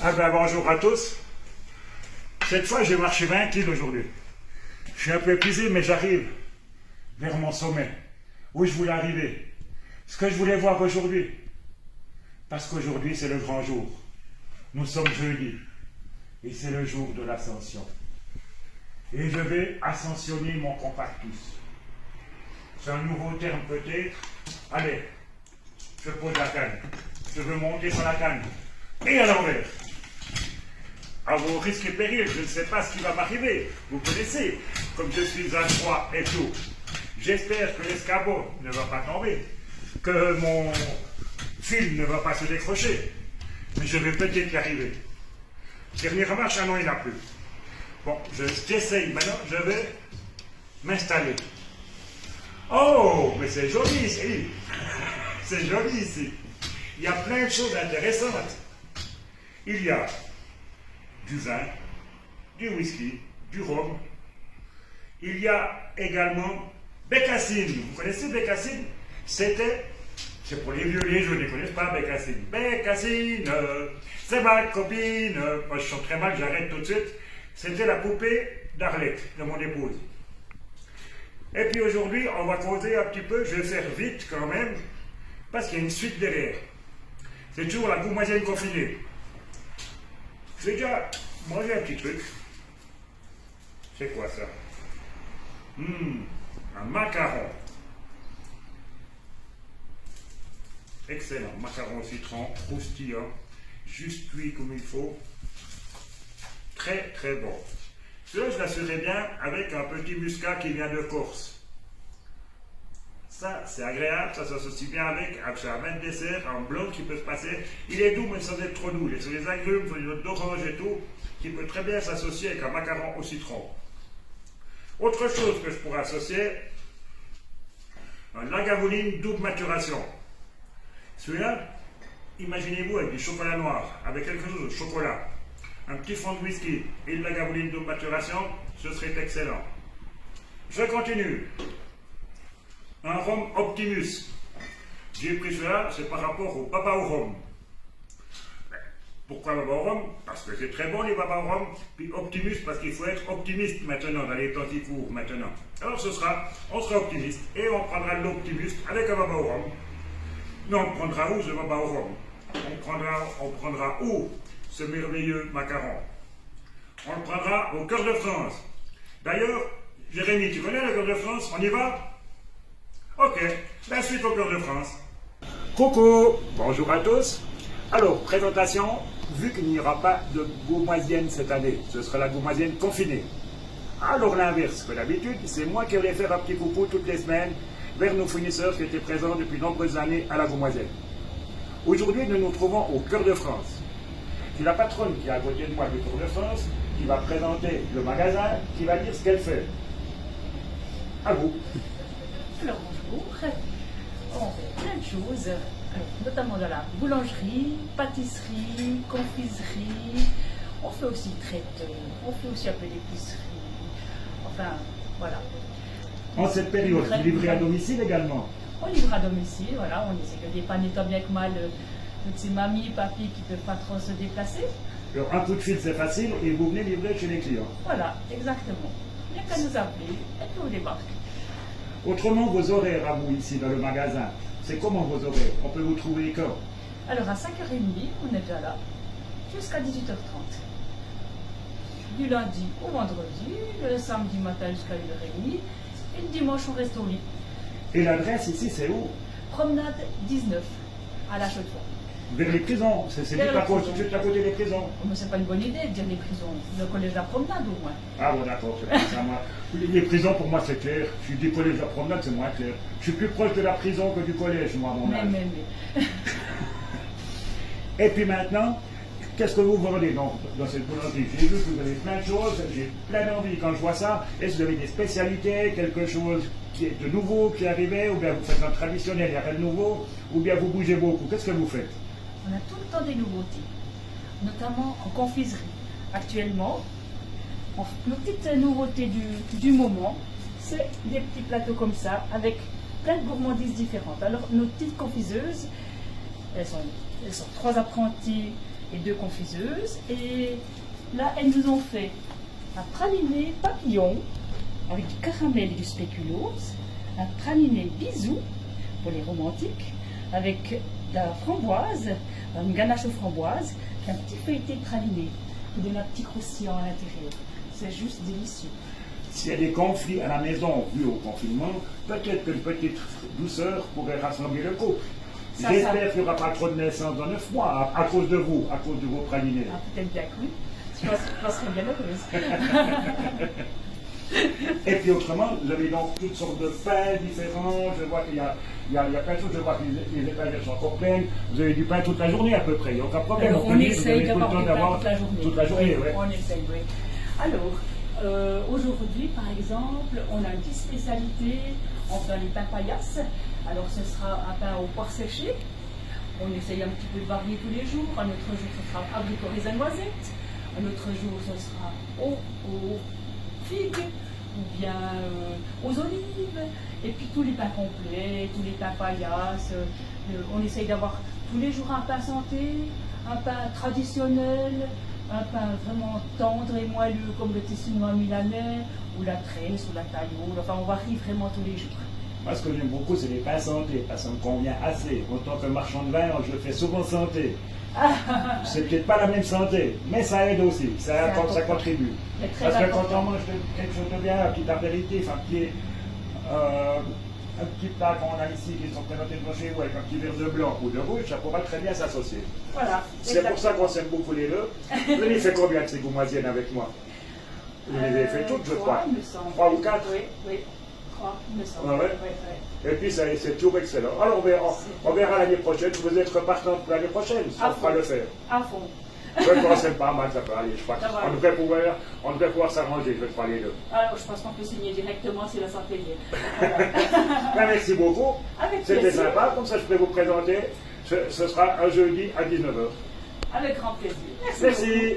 Ah ben bonjour à tous. Cette fois, j'ai marché 20 kills aujourd'hui. Je suis un peu épuisé, mais j'arrive vers mon sommet, où je voulais arriver. Ce que je voulais voir aujourd'hui. Parce qu'aujourd'hui, c'est le grand jour. Nous sommes jeudi. Et c'est le jour de l'ascension. Et je vais ascensionner mon compactus. C'est un nouveau terme peut-être. Allez, je pose la canne. Je veux monter sur la canne. Et à l'envers. À vos risques et périls, je ne sais pas ce qui va m'arriver. Vous connaissez, comme je suis un roi et tout. J'espère que l'escabeau ne va pas tomber, que mon fil ne va pas se décrocher. Mais je vais peut-être y arriver. Dernière marche, ah non, il n'y en a plus. Bon, j'essaye maintenant, je vais m'installer. Oh, mais c'est joli ici. C'est joli ici. Il y a plein de choses intéressantes. Il y a du vin, du whisky, du rhum. Il y a également bécassine. Vous connaissez bécassine? C'est pour les vieux, les jeunes ne connaissent pas bécassine. Bécassine, c'est ma copine. Moi je chante très mal, j'arrête tout de suite. C'était la poupée d'Arlette, de mon épouse. Et puis aujourd'hui, on va causer un petit peu, je vais faire vite quand même, parce qu'il y a une suite derrière. C'est toujours la goumazienne confinée. J'ai déjà mangé un petit truc. C'est quoi ça? Un macaron. Excellent. Macaron au citron, croustillant, juste cuit comme il faut. Très très bon. Cela, je l'assurerai bien avec un petit muscat qui vient de Corse. Ça, c'est agréable, ça s'associe bien avec un vin de dessert, un blanc qui peut se passer. Il est doux, mais sans être trop doux. Il est sur les agrumes, sur les notes d'orange et tout, qui peut très bien s'associer avec un macaron au citron. Autre chose que je pourrais associer, un lagavulin double maturation. Celui-là, imaginez-vous avec du chocolat noir, avec quelque chose de chocolat, un petit fond de whisky et une lagavulin double maturation, ce serait excellent. Je continue. Un rhum Optimus. J'ai pris cela, c'est par rapport au baba au rhum. Pourquoi baba au rhum? Parce que c'est très bon les baba au rhum. Puis Optimus, parce qu'il faut être optimiste maintenant, dans les temps qui courent maintenant. Alors on sera optimiste et on prendra l'Optimus avec un baba au rhum. Non, on prendra où ce baba au rhum? On prendra où ce merveilleux macaron? On le prendra au cœur de France. D'ailleurs, Jérémy, tu connais le cœur de France? On y va? Ok, la suite au cœur de France. Coucou, bonjour à tous. Alors, présentation, vu qu'il n'y aura pas de goumazienne cette année, ce sera la goumazienne confinée. Alors l'inverse que d'habitude, c'est moi qui vais faire un petit coucou toutes les semaines vers nos fournisseurs qui étaient présents depuis de nombreuses années à la goumazienne. Aujourd'hui, nous nous trouvons au cœur de France. C'est la patronne qui est à côté de moi du cœur de France, qui va présenter le magasin, qui va dire ce qu'elle fait. À vous. Alors bonjour, on fait plein de choses, notamment dans la boulangerie, pâtisserie, confiserie, on fait aussi traiteur, on fait aussi un peu d'épicerie, enfin voilà. En cette période, vous livrez à domicile également? On livre à domicile, voilà, on essaie de dépanner tant bien que mal toutes ces mamies, papis qui ne peuvent pas trop se déplacer. Alors un coup de fil c'est facile et vous venez livrer chez les clients. Voilà, exactement. Il n'y a qu'à nous appeler et puis on débarque. Autrement, vos horaires à vous ici dans le magasin, c'est comment vos horaires? On peut vous trouver quand? Alors à 5h30, on est déjà là, jusqu'à 18h30. Du lundi au vendredi, le samedi matin jusqu'à 1h30, et le dimanche on reste au lit. Et l'adresse ici c'est où? Promenade 19, à la Chaux-de-Fonds. Vers les prisons, c'est juste à côté des prisons. Oh, mais c'est pas une bonne idée de dire les prisons, le collège de la Promenade au moins. Ah bon d'accord, c'est pas ça moi. Les prisons pour moi c'est clair, je suis du collège de la Promenade, c'est moins clair. Je suis plus proche de la prison que du collège moi à mon âge. Mais. Et puis maintenant, qu'est-ce que vous vendez dans cette boulangerie? J'ai vu que vous avez plein de choses, j'ai plein d'envie quand je vois ça. Est-ce que vous avez des spécialités, quelque chose qui est de nouveau qui est arrivé, ou bien vous faites un traditionnel, il n'y a rien de nouveau, ou bien vous bougez beaucoup? Qu'est-ce que vous faites? On a tout le temps des nouveautés, notamment en confiserie. Actuellement, nos petites nouveautés du moment, c'est des petits plateaux comme ça, avec plein de gourmandises différentes. Alors, nos petites confiseuses, elles sont 3 apprentis et 2 confiseuses. Et là, elles nous ont fait un praliné papillon avec du caramel et du spéculoos, un praliné bisou pour les romantiques, avec de la framboise, une ganache aux framboises, et un petit feuilleté de praliné qui donne un petit croustillant à l'intérieur. C'est juste délicieux. S'il y a des conflits à la maison vu au confinement, peut-être qu'une petite douceur pourrait rassembler le couple. J'espère qu'il n'y aura pas trop de naissances dans 9 mois à cause de vous, à cause de vos pralinés. Ah, peut-être bien que oui. Je serais bien heureuse. Et puis autrement, vous avez donc toutes sortes de pains différents. Je vois qu'il y a plein de choses. Je vois que les étagères sont encore pleines. Vous avez du pain toute la journée à peu près. Il n'y a aucun problème. Alors, on essaye d'avoir du pain toute la journée. Oui, on essaye, oui. Alors, aujourd'hui, par exemple, on a une petite spécialité. On fait les pains paillasses. Alors, ce sera un pain aux poires séchées. On essaye un petit peu de varier tous les jours. Un autre jour, ce sera abricot raisin noisette. Un autre jour, ce sera aux figues ou bien aux olives. Et puis tous les pains complets, tous les pains paillasses. On essaye d'avoir tous les jours un pain santé, un pain traditionnel, un pain vraiment tendre et moelleux comme le tessinois milanais ou la tresse ou la tailleau. Enfin, on varie vraiment tous les jours. Moi, ce que j'aime beaucoup, c'est les pains santé, parce que ça me convient assez. En tant que marchand de vin, je fais souvent santé. C'est peut-être pas la même santé, mais ça aide aussi, ça contribue. Parce que quand on mange quelque chose de bien, un petit apéritif, un petit plat qu'on a ici qui sont présentés devant chez vous avec un petit verre de blanc ou de rouge, ça pourra très bien s'associer. Voilà. C'est pour ça qu'on s'aime beaucoup les deux. Vous avez fait combien de ces goumoisiennes avec moi? Vous les avez fait toutes, je crois. 3 ou 4? Oui. Me semble. Ouais. Et puis c'est toujours excellent. Alors on verra l'année prochaine. Vous êtes repartant pour l'année prochaine, ça fera le faire. À fond. Je ne pense pas mal, ça peut aller. Je crois qu'on devrait pouvoir s'arranger, je crois, les deux. Alors je pense qu'on peut signer directement si la santé est. Voilà. Merci beaucoup. C'était sympa, comme ça je peux vous présenter. Ce sera un jeudi à 19h. Avec grand plaisir. Merci.